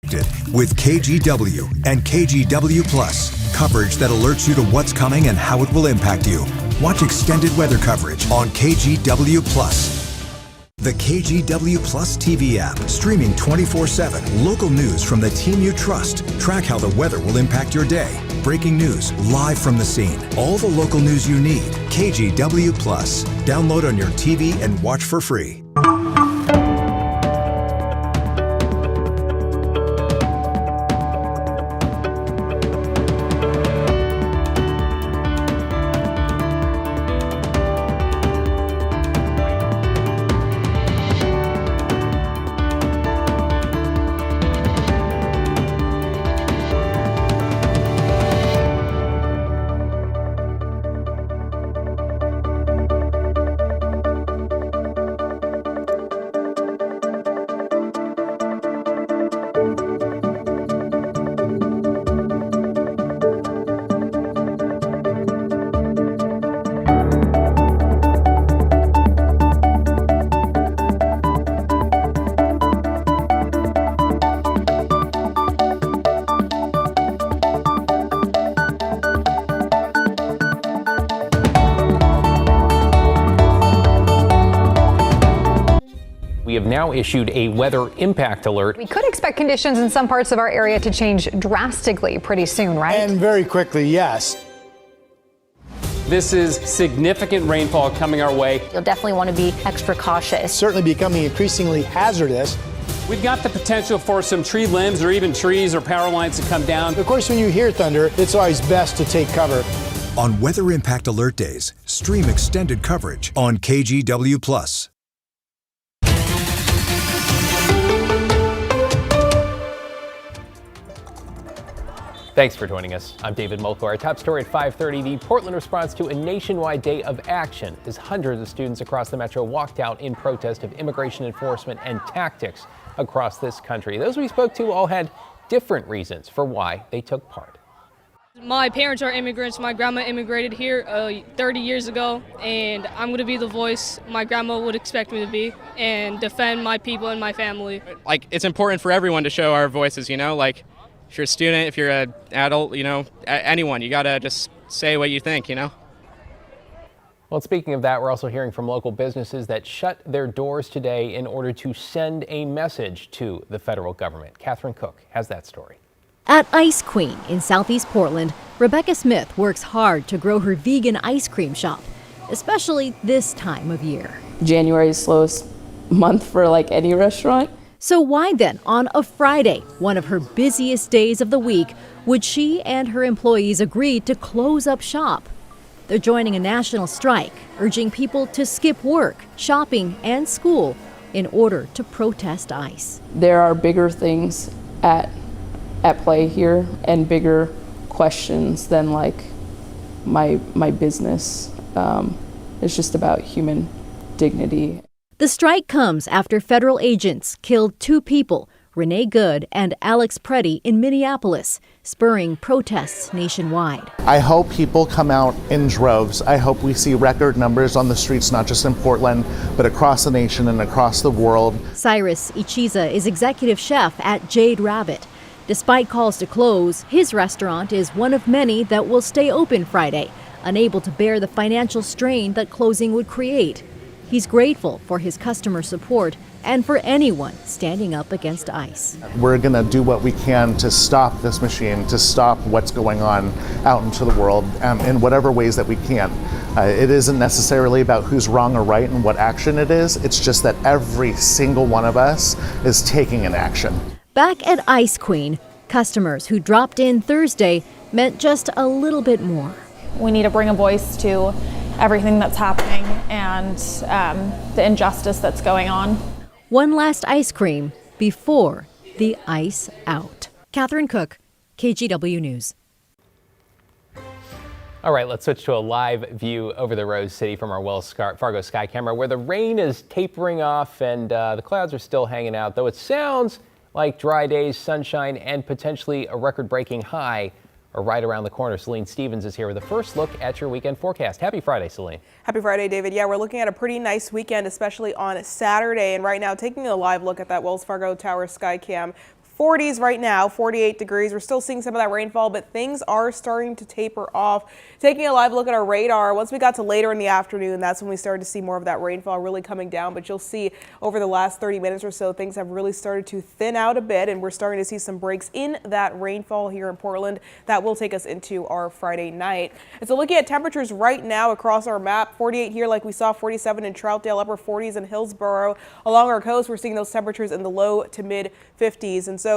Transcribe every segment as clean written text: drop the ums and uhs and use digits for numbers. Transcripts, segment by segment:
With KGW and KGW Plus, coverage that alerts you to what's coming and how it will impact you. Watch extended weather coverage on KGW Plus. The KGW Plus TV app, streaming 24/7. Local news from the team you trust. Track how the weather will impact your day. Breaking news live from the scene. All the local news you need. KGW Plus. Download on your TV and watch for free. We have now issued a weather impact alert. We could expect conditions in some parts of our area to change drastically pretty soon, right? And very quickly, yes. This is significant rainfall coming our way. You'll definitely want to be extra cautious. It's certainly becoming increasingly hazardous. We've got the potential for some tree limbs or even trees or power lines to come down. Of course, when you hear thunder, it's always best to take cover. On Weather Impact Alert Days, stream extended coverage on KGW Plus. Thanks for joining us. I'm David Mulco. Our top story at 5:30, the Portland response to a nationwide day of action as hundreds of students across the metro walked out in protest of immigration enforcement and tactics across this country. Those we spoke to all had different reasons for why they took part. My parents are immigrants. My grandma immigrated here 30 years ago, and I'm going to be the voice my grandma would expect me to be and defend my people and my family. Like, it's important for everyone to show our voices, you know, like, if you're a student, if you're an adult, you know, anyone, you got to just say what you think, you know? Well, speaking of that, we're also hearing from local businesses that shut their doors today in order to send a message to the federal government. Catherine Cook has that story. At Ice Queen in Southeast Portland, Rebecca Smith works hard to grow her vegan ice cream shop, especially this time of year. January is slowest month for like any restaurant. So why then, on a Friday, one of her busiest days of the week, would she and her employees agree to close up shop? They're joining a national strike, urging people to skip work, shopping, and school in order to protest ICE. There are bigger things at play here and bigger questions than like my business. It's just about human dignity. The strike comes after federal agents killed two people, Renee Good and Alex Preddy, in Minneapolis, spurring protests nationwide. I hope people come out in droves. I hope we see record numbers on the streets, not just in Portland, but across the nation and across the world. Cyrus Ichiza is executive chef at Jade Rabbit. Despite calls to close, his restaurant is one of many that will stay open Friday, unable to bear the financial strain that closing would create. He's grateful for his customer support and for anyone standing up against ICE. We're going to do what we can to stop this machine, to stop what's going on out into the world in whatever ways that we can. It isn't necessarily about who's wrong or right and what action it is. It's just that every single one of us is taking an action. Back at Ice Queen, customers who dropped in Thursday meant just a little bit more. We need to bring a voice to everything that's happening and the injustice that's going on. One last ice cream before the ice out. Catherine Cook, KGW News. All right, let's switch to a live view over the Rose City from our Wells Fargo sky camera, where the rain is tapering off and the clouds are still hanging out, though it sounds like dry days, sunshine, and potentially a record-breaking high are right around the corner. Celine Stevens is here with a first look at your weekend forecast. Happy Friday, Celine. Happy Friday, David. Yeah, we're looking at a pretty nice weekend, especially on Saturday. And right now, taking a live look at that Wells Fargo Tower sky cam 40s right now, 48 degrees. We're still seeing some of that rainfall, but things are starting to taper off. Taking a live look at our radar, once we got to later in the afternoon, that's when we started to see more of that rainfall really coming down. But you'll see over the last 30 minutes or so, things have really started to thin out a bit, and we're starting to see some breaks in that rainfall here in Portland. That will take us into our Friday night. And so looking at temperatures right now across our map, 48 here like we saw, 47 in Troutdale, upper 40s in Hillsborough. Along our coast, we're seeing those temperatures in the low to mid 50s. And so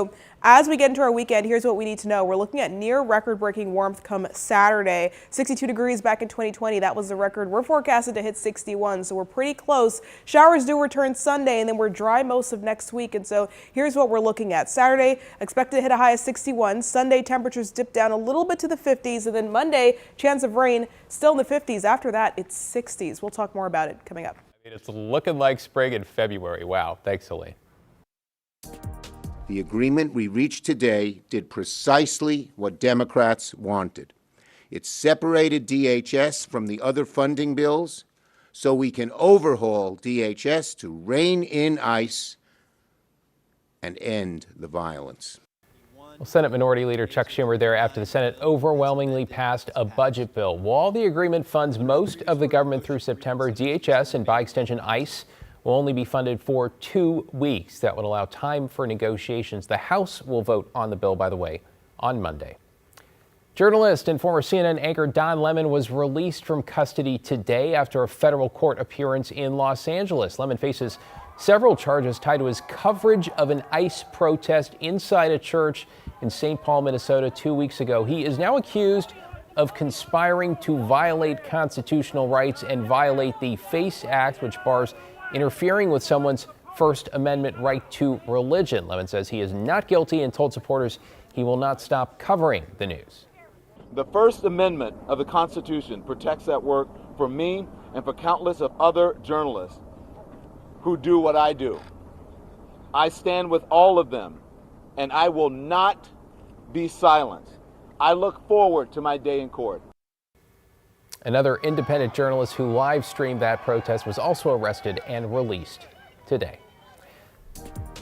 as we get into our weekend, here's what we need to know. We're looking at near record-breaking warmth come Saturday. 62 degrees back in 2020. That was the record. We're forecasted to hit 61, so we're pretty close. Showers do return Sunday, and then we're dry most of next week. And so here's what we're looking at. Saturday, expected to hit a high of 61. Sunday, temperatures dip down a little bit to the 50s. And then Monday, chance of rain still in the 50s. After that, it's 60s. We'll talk more about it coming up. It's looking like spring in February. Wow. Thanks, Celine. The agreement we reached today did precisely what Democrats wanted. It separated DHS from the other funding bills so we can overhaul DHS to rein in ICE and end the violence. Well, Senate Minority Leader Chuck Schumer there after the Senate overwhelmingly passed a budget bill. While the agreement funds most of the government through September, DHS and by extension ICE will only be funded for 2 weeks. That would allow time for negotiations. The House will vote on the bill, by the way, on Monday. Journalist and former CNN anchor Don Lemon was released from custody today after a federal court appearance in Los Angeles. Lemon faces several charges tied to his coverage of an ICE protest inside a church in St. Paul, Minnesota 2 weeks ago. He is now accused of conspiring to violate constitutional rights and violate the FACE Act, which bars interfering with someone's First Amendment right to religion. Lemon says he is not guilty and told supporters he will not stop covering the news. The First Amendment of the Constitution protects that work for me and for countless of other journalists who do what I do. I stand with all of them, and I will not be silent. I look forward to my day in court. Another independent journalist who live streamed that protest was also arrested and released today.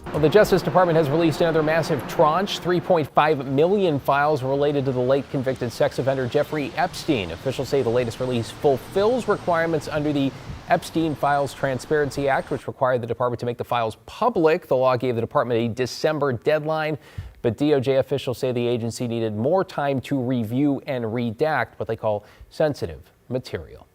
Well, the Justice Department has released another massive tranche, 3.5 million files related to the late convicted sex offender Jeffrey Epstein. Officials say the latest release fulfills requirements under the Epstein Files Transparency Act, which required the department to make the files public. The law gave the department a December deadline, but DOJ officials say the agency needed more time to review and redact what they call sensitive material.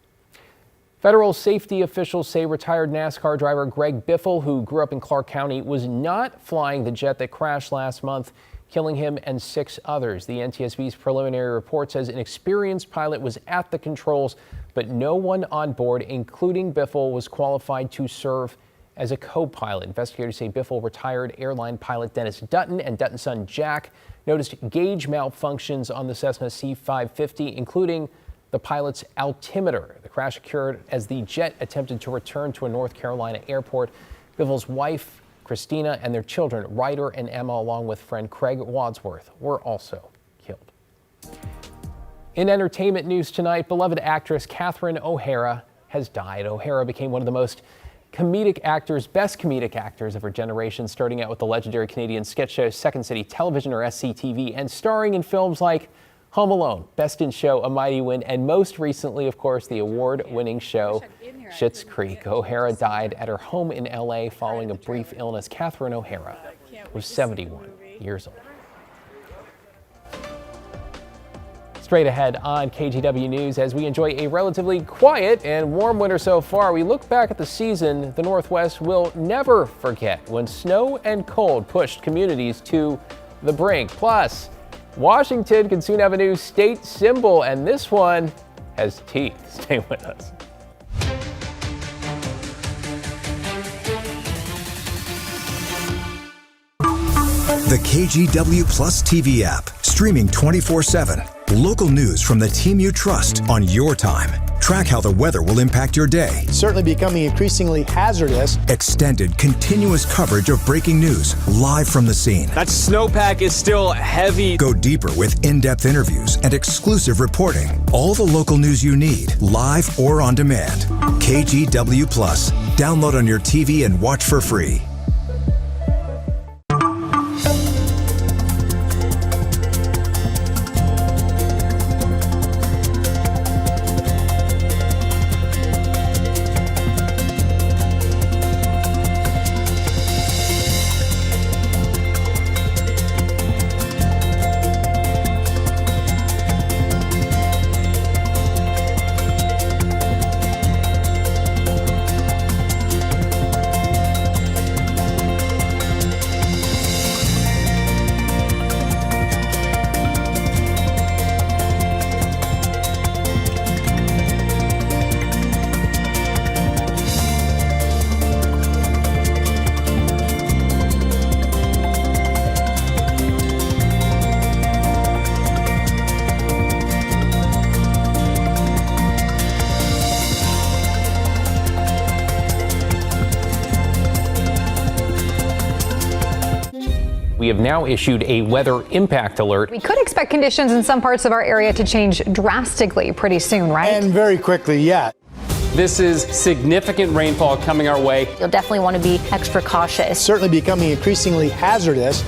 Federal safety officials say retired NASCAR driver Greg Biffle, who grew up in Clark County, was not flying the jet that crashed last month, killing him and 6 others. The NTSB's preliminary report says an experienced pilot was at the controls, but no one on board, including Biffle, was qualified to serve as a co-pilot. Investigators say Biffle retired airline pilot Dennis Dutton and Dutton's son Jack noticed gauge malfunctions on the Cessna C550, including the pilot's altimeter. The crash occurred as the jet attempted to return to a North Carolina airport. Biffle's wife, Christina, and their children, Ryder and Emma, along with friend Craig Wadsworth, were also killed. In entertainment news tonight, beloved actress Catherine O'Hara has died. O'Hara became one of the most best comedic actors of her generation, starting out with the legendary Canadian sketch show Second City Television, or SCTV, and starring in films like Home Alone, Best in Show, A Mighty Wind, and most recently, of course, the award-winning show Schitt's Creek. O'Hara died at her home in LA following a brief illness. Catherine O'Hara was 71 years old. Straight ahead on KGW News, as we enjoy a relatively quiet and warm winter so far, we look back at the season the Northwest will never forget, when snow and cold pushed communities to the brink. Plus, Washington can soon have a new state symbol, and this one has teeth. Stay with us. The KGW Plus TV app, streaming 24/7. Local news from the team you trust on your time. Track how the weather will impact your day. Certainly becoming increasingly hazardous. Extended, continuous coverage of breaking news live from the scene. That snowpack is still heavy. Go deeper with in-depth interviews and exclusive reporting. All the local news you need, live or on demand. KGW Plus. Download on your TV and watch for free. We have now issued a weather impact alert. We could expect conditions in some parts of our area to change drastically pretty soon, right? And very quickly, yeah. This is significant rainfall coming our way. You'll definitely want to be extra cautious. Certainly becoming increasingly hazardous.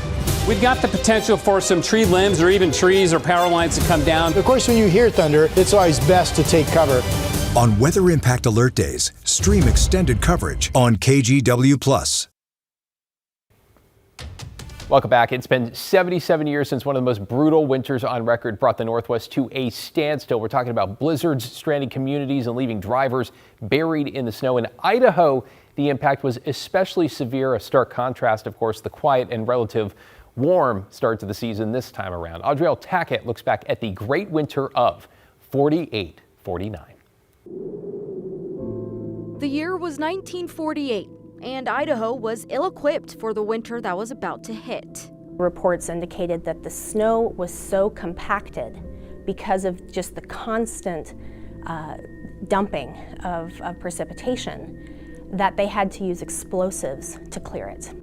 We've got the potential for some tree limbs or even trees or power lines to come down. Of course, when you hear thunder, it's always best to take cover. On Weather Impact Alert Days, stream extended coverage on KGW+. Welcome back. It's been 77 years since one of the most brutal winters on record brought the Northwest to a standstill. We're talking about blizzards stranding communities and leaving drivers buried in the snow. In Idaho, the impact was especially severe, a stark contrast, of course, the quiet and relative warm start to the season this time around. Audrielle Tackett looks back at the great winter of 48-49. The year was 1948. And Idaho was ill-equipped for the winter that was about to hit. Reports indicated that the snow was so compacted because of just the constant dumping of precipitation that they had to use explosives to clear it.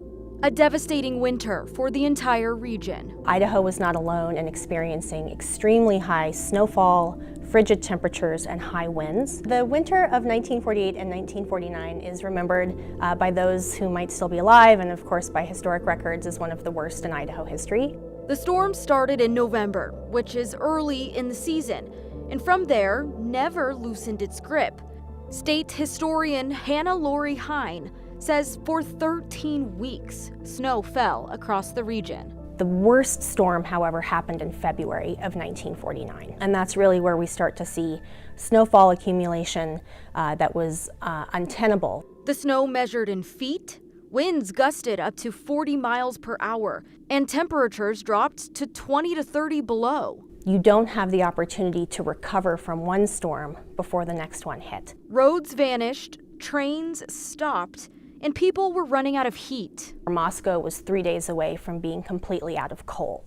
A devastating winter for the entire region. Idaho was not alone in experiencing extremely high snowfall, frigid temperatures, and high winds. The winter of 1948 and 1949 is remembered by those who might still be alive, and of course by historic records as one of the worst in Idaho history. The storm started in November, which is early in the season, and from there never loosened its grip. State historian Hannah Lori Hine says for 13 weeks, snow fell across the region. The worst storm, however, happened in February of 1949, and that's really where we start to see snowfall accumulation that was untenable. The snow measured in feet, winds gusted up to 40 miles per hour, and temperatures dropped to 20 to 30 below. You don't have the opportunity to recover from one storm before the next one hit. Roads vanished, trains stopped, and people were running out of heat. Moscow was 3 days away from being completely out of coal.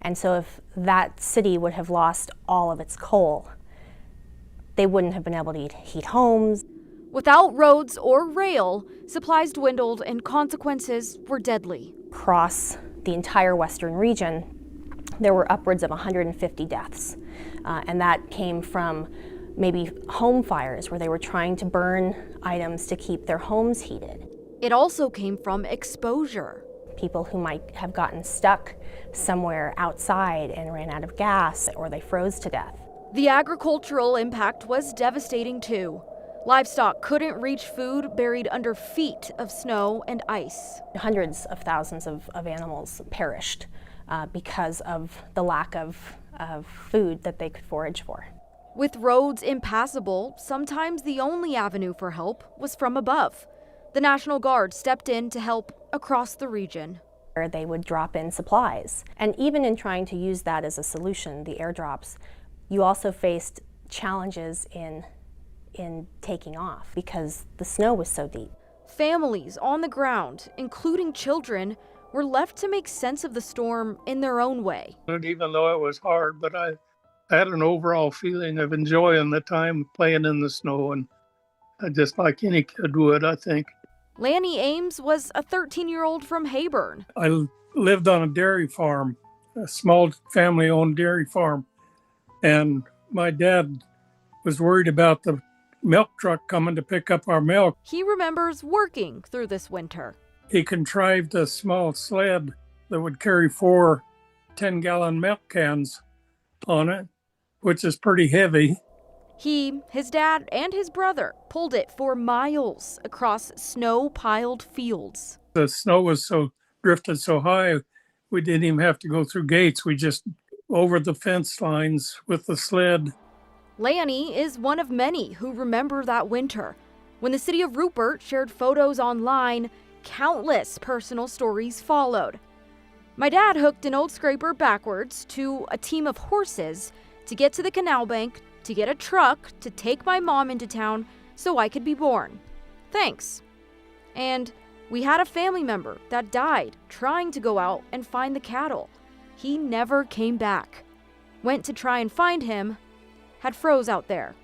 And so if that city would have lost all of its coal, they wouldn't have been able to heat homes. Without roads or rail, supplies dwindled and consequences were deadly. Across the entire western region, there were upwards of 150 deaths. And that came from maybe home fires where they were trying to burn items to keep their homes heated. It also came from exposure. People who might have gotten stuck somewhere outside and ran out of gas, or they froze to death. The agricultural impact was devastating too. Livestock couldn't reach food buried under feet of snow and ice. Hundreds of thousands of animals perished because of the lack of food that they could forage for. With roads impassable, sometimes the only avenue for help was from above. The National Guard stepped in to help across the region. They would drop in supplies. And even in trying to use that as a solution, the airdrops, you also faced challenges in taking off because the snow was so deep. Families on the ground, including children, were left to make sense of the storm in their own way. And even though it was hard, but I had an overall feeling of enjoying the time playing in the snow, and just like any kid would, I think. Lanny Ames was a 13-year-old from Hayburn. I lived on a dairy farm, a small family-owned dairy farm, and my dad was worried about the milk truck coming to pick up our milk. He remembers working through this winter. He contrived a small sled that would carry 4 10-gallon milk cans on it, which is pretty heavy. He, his dad, and his brother pulled it for miles across snow-piled fields. The snow was drifted so high, we didn't even have to go through gates. We just over the fence lines with the sled. Lanny is one of many who remember that winter. When the city of Rupert shared photos online, countless personal stories followed. My dad hooked an old scraper backwards to a team of horses to get to the canal bank, to get a truck to take my mom into town so I could be born. Thanks. And we had a family member that died trying to go out and find the cattle. He never came back. Went to try and find him, had froze out there.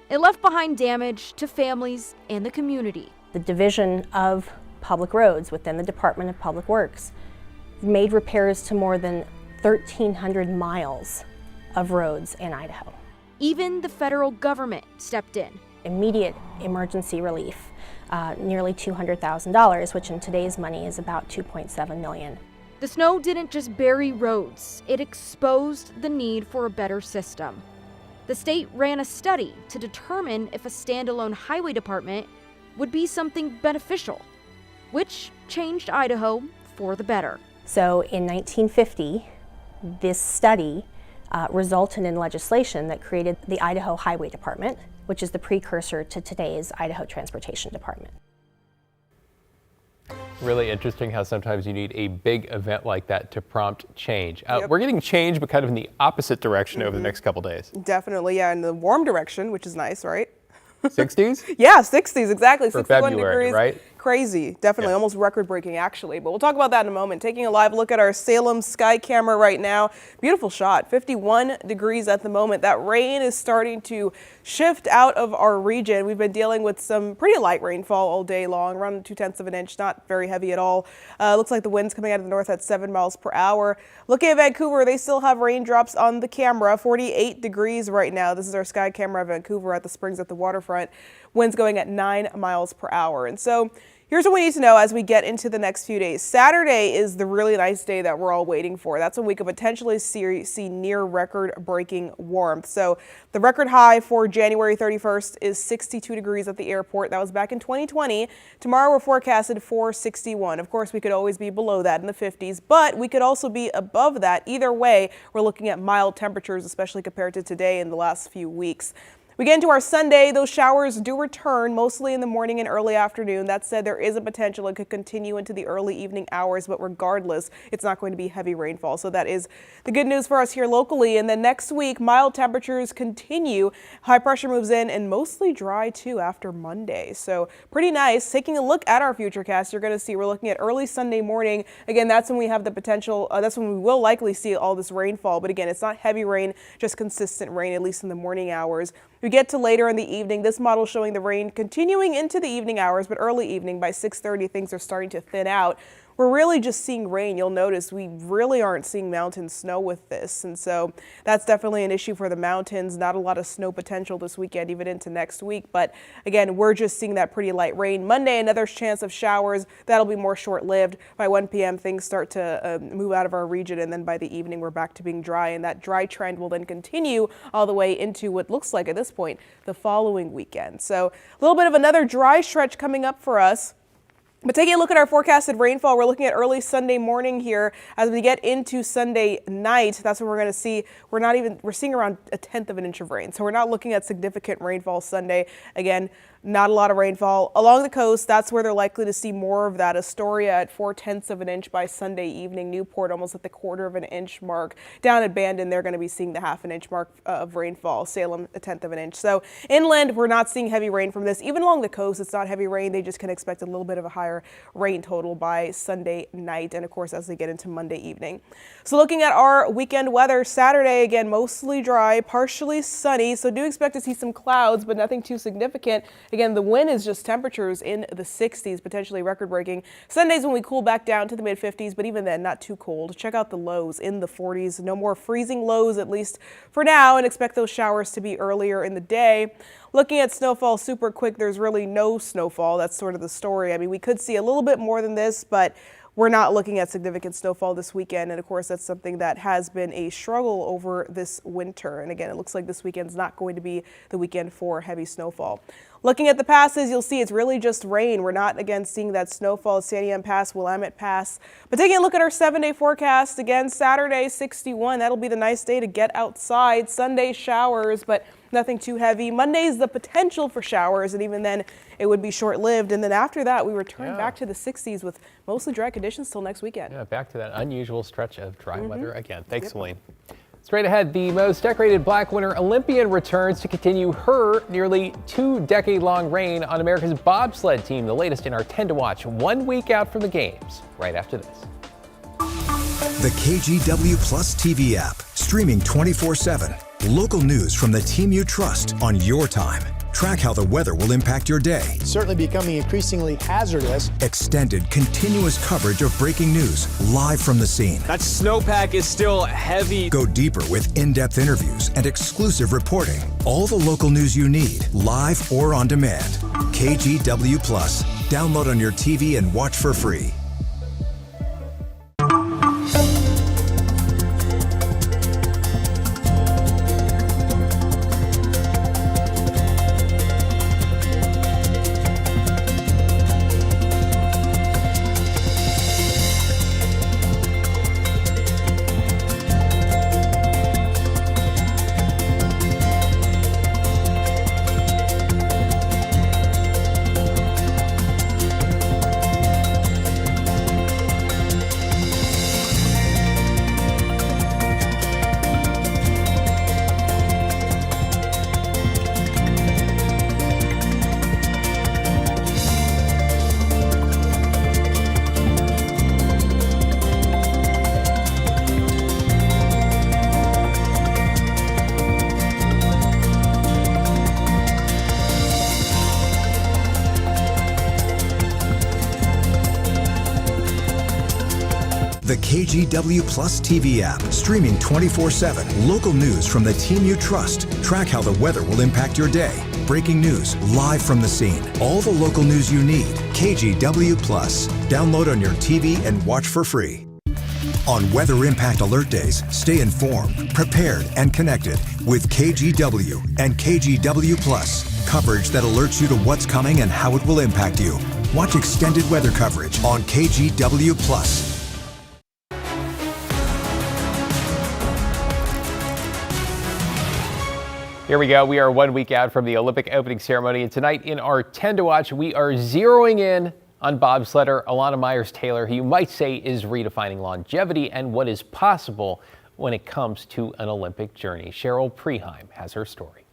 It left behind damage to families and the community. The division of public roads within the Department of Public Works made repairs to more than 1,300 miles of roads in Idaho. Even the federal government stepped in. Immediate emergency relief, nearly $200,000, which in today's money is about $2.7 million. The snow didn't just bury roads, it exposed the need for a better system. The state ran a study to determine if a standalone highway department would be something beneficial, which changed Idaho for the better. So in 1950, this study resulted in legislation that created the Idaho Highway Department, which is the precursor to today's Idaho Transportation Department. Really interesting how sometimes you need a big event like that to prompt change. We're getting change, but kind of in the opposite direction over the next couple days. Definitely, yeah, in the warm direction, which is nice, right? 60s? Yeah, 60s, exactly. For 61 February, degrees. right? Crazy. Definitely, almost record-breaking, actually. But we'll talk about that in a moment. Taking a live look at our Salem sky camera right now. Beautiful shot. 51 degrees at the moment. That rain is starting to shift out of our region. We've been dealing with some pretty light rainfall all day long, around 0.2 of an inch. Not very heavy at all. Looks like the wind's coming out of the north at 7 miles per hour. Looking at Vancouver, they still have raindrops on the camera. 48 degrees right now. This is our sky camera of Vancouver at the Springs at the waterfront. Winds going at 9 miles per hour. And so here's what we need to know as we get into the next few days. Saturday is the really nice day that we're all waiting for. That's when we could potentially see near record-breaking warmth. So the record high for January 31st is 62 degrees at the airport. That was back in 2020. Tomorrow we're forecasted for 61. Of course, we could always be below that in the 50s, but we could also be above that. Either way, we're looking at mild temperatures, especially compared to today in the last few weeks. We get into our Sunday. Those showers do return, mostly in the morning and early afternoon. That said, there is a potential it could continue into the early evening hours, but regardless, it's not going to be heavy rainfall. So that is the good news for us here locally. And then next week, mild temperatures continue. High pressure moves in and mostly dry too after Monday. So pretty nice. Taking a look at our futurecast, you're going to see we're looking at early Sunday morning. Again, that's when we have the potential, that's when we will likely see all this rainfall. But again, it's not heavy rain, just consistent rain, at least in the morning hours. We get to later in the evening. This model showing the rain continuing into the evening hours, but early evening by 6:30, things are starting to thin out. We're really just seeing rain. You'll notice we really aren't seeing mountain snow with this. And so that's definitely an issue for the mountains. Not a lot of snow potential this weekend, even into next week. But again, we're just seeing that pretty light rain. Monday, another chance of showers. That'll be more short-lived. By 1 p.m., things start to move out of our region. And then by the evening, we're back to being dry. And that dry trend will then continue all the way into what looks like at this point, the following weekend. So a little bit of another dry stretch coming up for us. But taking a look at our forecasted rainfall, we're looking at early Sunday morning here. As we get into Sunday night, that's when we're going to see, we're seeing around 1/10 of an inch of rain. So we're not looking at significant rainfall Sunday. Again, not a lot of rainfall. Along the coast, that's where they're likely to see more of that. Astoria at 4/10 of an inch by Sunday evening. Newport almost at the 1/4 of an inch mark. Down at Bandon, they're going to be seeing the 1/2 inch mark of rainfall. Salem, 1/10 of an inch. So inland, we're not seeing heavy rain from this. Even along the coast, it's not heavy rain. They just can expect a little bit of a higher rain total by Sunday night. And of course, as they get into Monday evening. So looking at our weekend weather, Saturday, again, mostly dry, partially sunny. So do expect to see some clouds, but nothing too significant. Again, the wind is just temperatures in the 60s, potentially record-breaking. Sundays when we cool back down to the mid-50s, but even then, not too cold. Check out the lows in the 40s. No more freezing lows, at least for now, and expect those showers to be earlier in the day. Looking at snowfall super quick, there's really no snowfall. That's sort of the story. I mean, we could see a little bit more than this, but we're not looking at significant snowfall this weekend. And of course, that's something that has been a struggle over this winter. And again, it looks like this weekend's not going to be the weekend for heavy snowfall. Looking at the passes, you'll see it's really just rain. We're not, again, seeing that snowfall, Santiam Pass, Willamette Pass. But taking a look at our 7-day forecast, again, Saturday, 61. That'll be the nice day to get outside. Sunday, showers, but nothing too heavy. Monday's the potential for showers, and even then, it would be short-lived. And then after that, we return back to the 60s with mostly dry conditions till next weekend. Yeah, back to that unusual stretch of dry weather again. Thanks, Celine. Straight ahead, the most decorated black winter Olympian returns to continue her nearly 2-decade-long reign on America's bobsled team. The latest in our 10 to watch 1 week out from the games, right after this. The KGW Plus TV app, streaming 24/7. Local news from the team you trust on your time. Track how the weather will impact your day. It's certainly becoming increasingly hazardous. Extended, continuous coverage of breaking news live from the scene. That snowpack is still heavy. Go deeper with in-depth interviews and exclusive reporting. All the local news you need, live or on demand. KGW Plus. Download on your TV and watch for free. The KGW Plus TV app, streaming 24/7. Local news from the team you trust. Track how the weather will impact your day. Breaking news live from the scene. All the local news you need. KGW Plus. Download on your TV and watch for free. On Weather Impact Alert Days, stay informed, prepared, and connected with KGW and KGW Plus. Coverage that alerts you to what's coming and how it will impact you. Watch extended weather coverage on KGW Plus. Here we go. We are 1 week out from the Olympic opening ceremony, and tonight in our 10 to watch, we are zeroing in on bobsledder Alana Meyers-Taylor, who you might say is redefining longevity and what is possible when it comes to an Olympic journey. Cheryl Preheim has her story.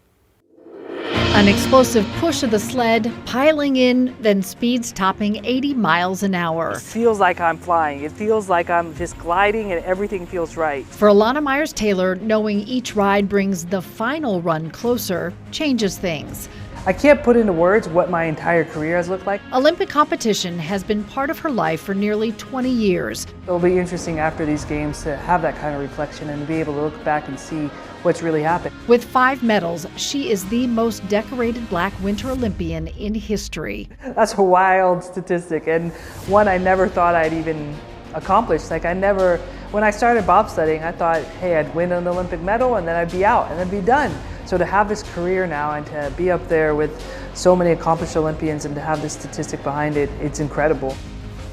An explosive push of the sled, piling in, then speeds topping 80 miles an hour. It feels like I'm flying. It feels like I'm just gliding and everything feels right. For Alana Meyers-Taylor, knowing each ride brings the final run closer changes things. I can't put into words what my entire career has looked like. Olympic competition has been part of her life for nearly 20 years. It'll be interesting after these games to have that kind of reflection and to be able to look back and see what's really happened. With 5 medals, she is the most decorated Black Winter Olympian in history. That's a wild statistic, and one I never thought I'd even accomplish. When I started bobsledding, I thought, hey, I'd win an Olympic medal and then I'd be out and then be done. So to have this career now and to be up there with so many accomplished Olympians and to have this statistic behind it, it's incredible.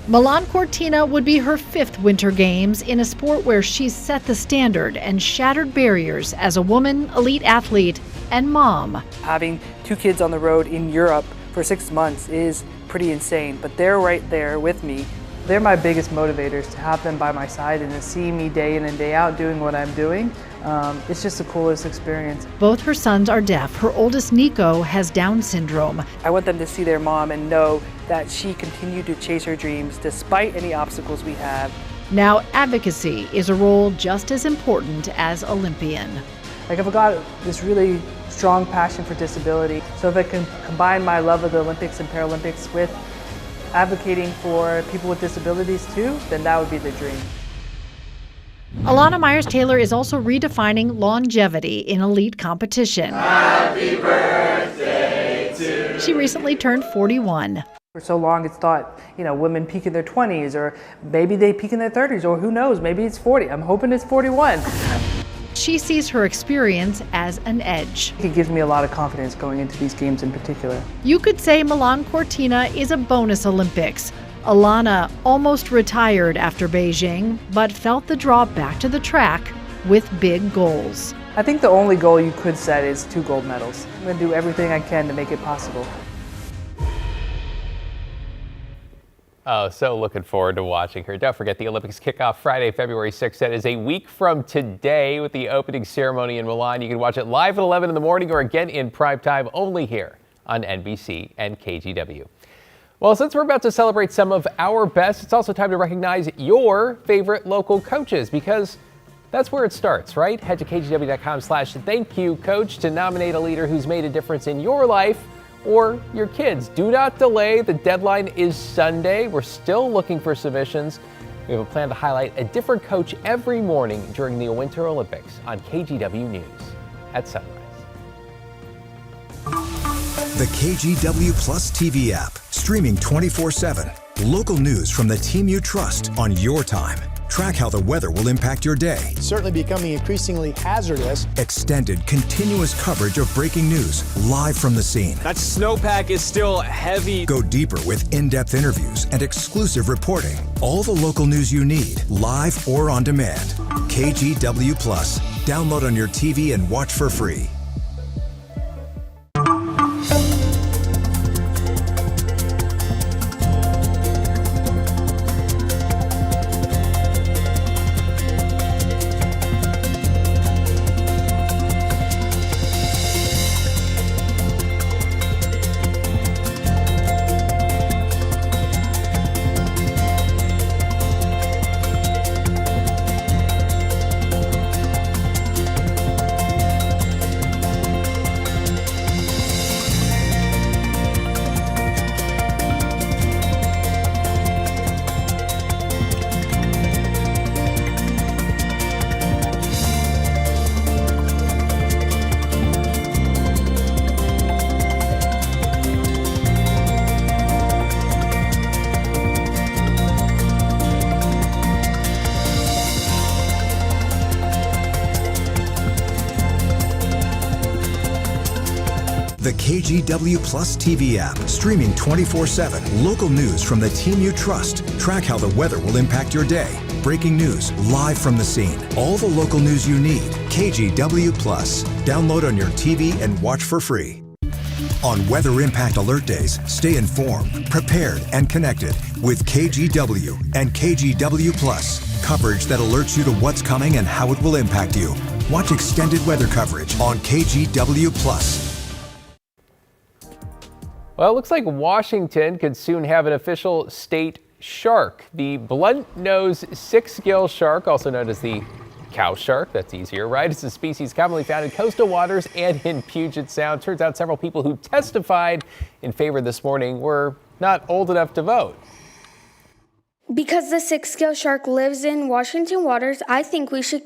Milan Cortina would be her 5th Winter Games in a sport where she's set the standard and shattered barriers as a woman, elite athlete, and mom. Having 2 kids on the road in Europe for 6 months is pretty insane, but they're right there with me. They're my biggest motivators, to have them by my side and to see me day in and day out doing what I'm doing. It's just the coolest experience. Both her sons are deaf. Her oldest, Nico, has Down syndrome. I want them to see their mom and know that she continued to chase her dreams despite any obstacles we have. Now, advocacy is a role just as important as Olympian. I've got this really strong passion for disability, so if I can combine my love of the Olympics and Paralympics with advocating for people with disabilities too, then that would be the dream. Alana Meyers-Taylor is also redefining longevity in elite competition. Happy birthday to you. She recently turned 41. For so long it's thought, women peak in their 20s, or maybe they peak in their 30s, or who knows, maybe it's 40. I'm hoping it's 41. She sees her experience as an edge. It gives me a lot of confidence going into these games in particular. You could say Milan Cortina is a bonus Olympics. Alana almost retired after Beijing, but felt the draw back to the track with big goals. I think the only goal you could set is 2 gold medals. I'm going to do everything I can to make it possible. Oh, so looking forward to watching her. Don't forget, the Olympics kick off Friday, February 6th. That is a week from today with the opening ceremony in Milan. You can watch it live at 11 in the morning or again in prime time only here on NBC and KGW. Well, since we're about to celebrate some of our best, it's also time to recognize your favorite local coaches, because That's where it starts, right? Head to kgw.com/thankyoucoach to nominate a leader who's made a difference in your life or your kids. Do not delay. The deadline is Sunday. We're still looking for submissions. We have a plan to highlight a different coach every morning during the Winter Olympics on KGW News at sunrise. The KGW Plus TV app, streaming 24/7. Local news from the team you trust on your time. Track how the weather will impact your day. It's certainly becoming increasingly hazardous. Extended, continuous coverage of breaking news live from the scene. That snowpack is still heavy. Go deeper with in-depth interviews and exclusive reporting. All the local news you need, live or on demand. KGW Plus. Download on your TV and watch for free. The KGW Plus TV app, streaming 24/7. Local news from the team you trust. Track how the weather will impact your day. Breaking news live from the scene. All the local news you need. KGW Plus. Download on your TV and watch for free. On Weather Impact Alert Days, stay informed, prepared, and connected with KGW and KGW Plus. Coverage that alerts you to what's coming and how it will impact you. Watch extended weather coverage on KGW Plus. Well, it looks like Washington could soon have an official state shark. The blunt-nosed six-gill shark, also known as the cow shark, that's easier, right? It's a species commonly found in coastal waters and in Puget Sound. Turns out several people who testified in favor this morning were not old enough to vote. Because the six-gill shark lives in Washington waters, I think we should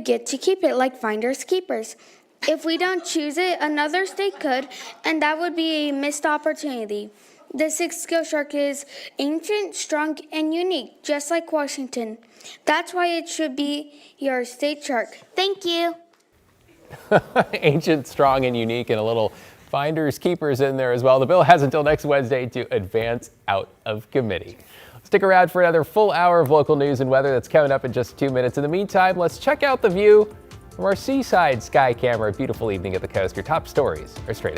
get to keep it like finders keepers. If we don't choose it, another state could, and that would be a missed opportunity. The six-gill shark is ancient, strong, and unique, just like Washington. That's why it should be your state shark. Thank you. Ancient, strong, and unique, and a little finders keepers in there as well. The bill has until next Wednesday to advance out of committee. Stick around for another full hour of local news and weather that's coming up in just 2 minutes. In the meantime, let's check out the view from our seaside sky camera. Beautiful evening at the coast. Your top stories are straight